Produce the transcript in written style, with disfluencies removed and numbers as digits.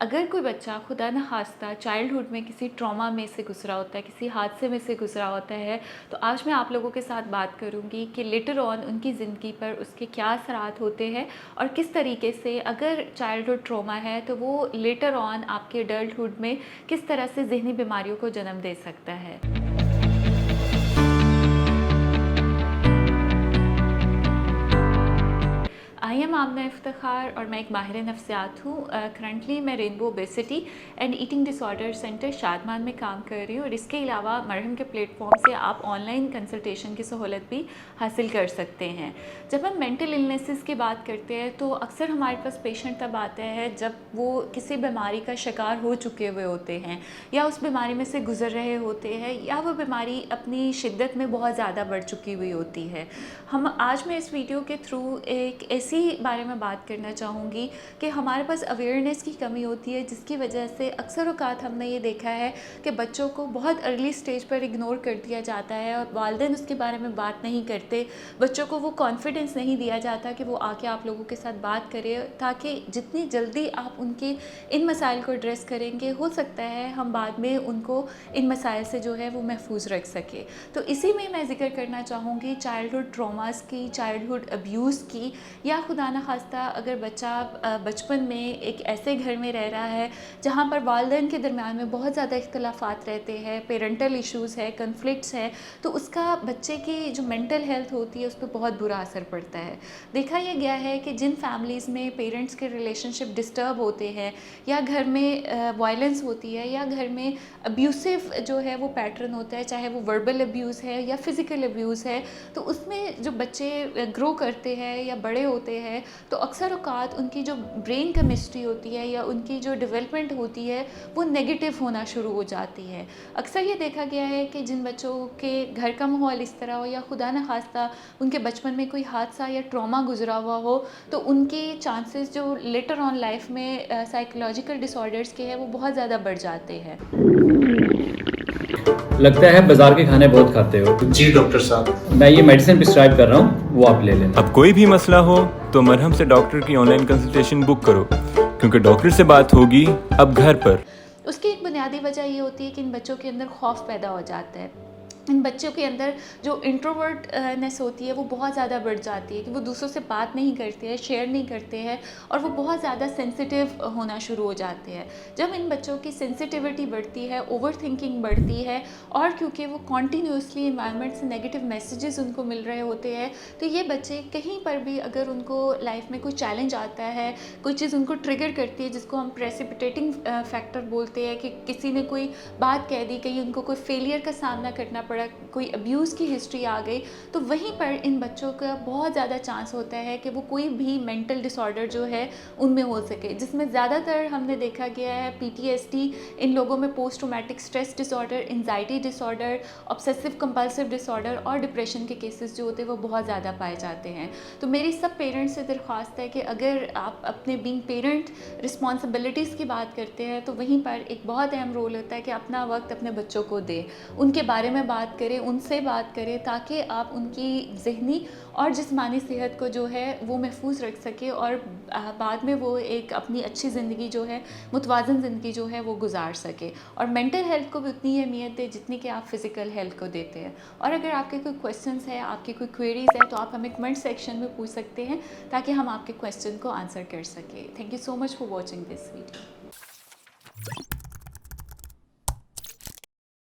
اگر کوئی بچہ خدا نخواستہ چائلڈہڈ میں کسی ٹراما میں سے گزرا ہوتا ہے، کسی حادثے میں سے گزرا ہوتا ہے، تو آج میں آپ لوگوں کے ساتھ بات کروں گی کہ لیٹر آن ان کی زندگی پر اس کے کیا اثرات ہوتے ہیں اور کس طریقے سے اگر چائلڈہڈ ٹراما ہے تو وہ لیٹر آن آپ کے ایڈلٹہڈ میں کس طرح سے ذہنی بیماریوں کو جنم دے سکتا ہے۔ آئی ایم آمنہ افتخار اور میں ایک ماہر نفسیات ہوں۔ کرنٹلی میں rainbow obesity and eating disorder centre Shadman میں کام کر رہی ہوں، اور اس کے علاوہ مرہم کے پلیٹ فارم سے آپ آن لائن کنسلٹیشن کی سہولت بھی حاصل کر سکتے ہیں۔ جب ہم مینٹل النیسز کی بات کرتے ہیں تو اکثر ہمارے پاس پیشنٹ تب آتے ہیں جب وہ کسی بیماری کا شکار ہو چکے ہوئے ہوتے ہیں، یا اس بیماری میں سے گزر رہے ہوتے ہیں، یا وہ بیماری اپنی شدت میں بہت زیادہ بڑھ چکی ہوئی ہوتی ہے۔ آج میں اس ویڈیو کے تھرو ایک ایسی بارے میں بات کرنا چاہوں گی کہ ہمارے پاس اویئرنیس کی کمی ہوتی ہے، جس کی وجہ سے اکثر اوقات ہم نے یہ دیکھا ہے کہ بچوں کو بہت ارلی سٹیج پر اگنور کر دیا جاتا ہے اور والدین اس کے بارے میں بات نہیں کرتے۔ بچوں کو وہ کانفیڈنس نہیں دیا جاتا کہ وہ آ کے آپ لوگوں کے ساتھ بات کرے، تاکہ جتنی جلدی آپ ان کی ان مسائل کو ایڈریس کریں گے، ہو سکتا ہے ہم بعد میں ان کو ان مسائل سے جو ہے وہ محفوظ رکھ سکے۔ تو اسی میں ذکر کرنا چاہوں گی چائلڈہڈ ٹراماز کی، چائلڈہڈ ابیوز کی، یا خدا نخواستہ اگر بچہ بچپن میں ایک ایسے گھر میں رہ رہا ہے جہاں پر والدین کے درمیان میں بہت زیادہ اختلافات رہتے ہیں، پیرنٹل ایشوز ہے، کنفلکٹس ہے، تو اس کا بچے کی جو مینٹل ہیلتھ ہوتی ہے اس پہ بہت برا اثر پڑتا ہے۔ دیکھا یہ گیا ہے کہ جن فیملیز میں پیرنٹس کے ریلیشن شپ ڈسٹرب ہوتے ہیں، یا گھر میں وائلنس ہوتی ہے، یا گھر میں ابیوسو جو ہے وہ پیٹرن ہوتا ہے، چاہے وہ وربل ابیوز ہے یا فزیکل ابیوز ہے، تو اس میں جو بچے گرو کرتے ہیں یا بڑے ہوتے ہیں تو اکثر اوقات ان کی جو برین کیمسٹری ہوتی ہے یا ان کی جو ڈیولپمنٹ ہوتی ہے وہ نیگیٹو ہونا شروع ہو جاتی ہے۔ اکثر یہ دیکھا گیا ہے کہ جن بچوں کے گھر کا ماحول اس طرح ہو، یا خدا نخواستہ ان کے بچپن میں کوئی حادثہ یا ٹراما گزرا ہوا ہو، تو ان کے چانسز جو لیٹر آن لائف میں سائیکولوجیکل ڈس آرڈرز کے ہیں وہ بہت زیادہ بڑھ جاتے ہیں۔ لگتا ہے بازار کے کھانے بہت کھاتے ہو۔ جی ڈاکٹر صاحب، میں یہ میڈیسن پرسکرائب کر رہا ہوں، وہ آپ لے لیں۔ اب کوئی بھی مسئلہ ہو تو مرہم سے ڈاکٹر کی آن لائن کنسلٹیشن بک کرو، کیونکہ ڈاکٹر سے بات ہوگی اب گھر پر۔ اس کی ایک بنیادی وجہ یہ ہوتی ہے کہ ان بچوں کے اندر خوف پیدا ہو جاتا ہے۔ ان بچوں کے اندر جو انٹروورٹنیس ہوتی ہے وہ بہت زیادہ بڑھ جاتی ہے کہ وہ دوسروں سے بات نہیں کرتے ہیں، شیئر نہیں کرتے ہیں، اور وہ بہت زیادہ سینسیٹیو ہونا شروع ہو جاتے ہیں۔ جب ان بچوں کی سینسیٹیوٹی بڑھتی ہے، اوور تھنکنگ بڑھتی ہے، اور کیونکہ وہ کنٹینیوسلی انوائرمنٹ سے نیگیٹو میسیجز ان کو مل رہے ہوتے ہیں، تو یہ بچے کہیں پر بھی اگر ان کو لائف میں کوئی چیلنج آتا ہے، کوئی چیز ان کو ٹریگر کرتی ہے جس کو ہم پریسیپیٹیٹنگ فیکٹر بولتے ہیں، کہ کسی نے کوئی بات کہہ دی، کہیں ان کو کوئی فیلئر کا سامنا کرنا پڑا، کوئی ابیوز کی ہسٹری آ گئی، تو وہیں پر ان بچوں کا بہت زیادہ چانس ہوتا ہے کہ وہ کوئی بھی مینٹل ڈس آرڈر جو ہے ان میں ہو سکے، جس میں زیادہ تر ہم نے دیکھا گیا ہے PTSD ان لوگوں میں، post traumatic stress disorder, anxiety disorder, obsessive compulsive disorder اور ڈپریشن کے کیسز جو ہوتے ہیں وہ بہت زیادہ پائے جاتے ہیں۔ تو میری سب پیرنٹس سے درخواست ہے کہ اگر آپ اپنے بینگ پیرنٹ رسپانسبلٹیز کی بات کرتے ہیں تو وہیں پر ایک بہت اہم رول ہوتا ہے کہ اپنا وقت اپنے بچوں کو دیں، ان کے بارے میں بات کریں، ان سے بات کریں، تاکہ آپ ان کی ذہنی اور جسمانی صحت کو جو ہے وہ محفوظ رکھ سکے، اور بعد میں وہ ایک اپنی اچھی زندگی جو ہے، متوازن زندگی جو ہے وہ گزار سکے، اور مینٹل ہیلتھ کو بھی اتنی اہمیت دے جتنی کہ آپ فزیکل ہیلتھ کو دیتے ہیں۔ اور اگر آپ کے کوئی کویسچنس ہیں، آپ کی کوئی کوئریز ہیں، تو آپ ہمیں کمنٹ سیکشن میں پوچھ سکتے ہیں تاکہ ہم آپ کے کویسچن کو آنسر کر سکیں۔ Thank you so much for watching this video.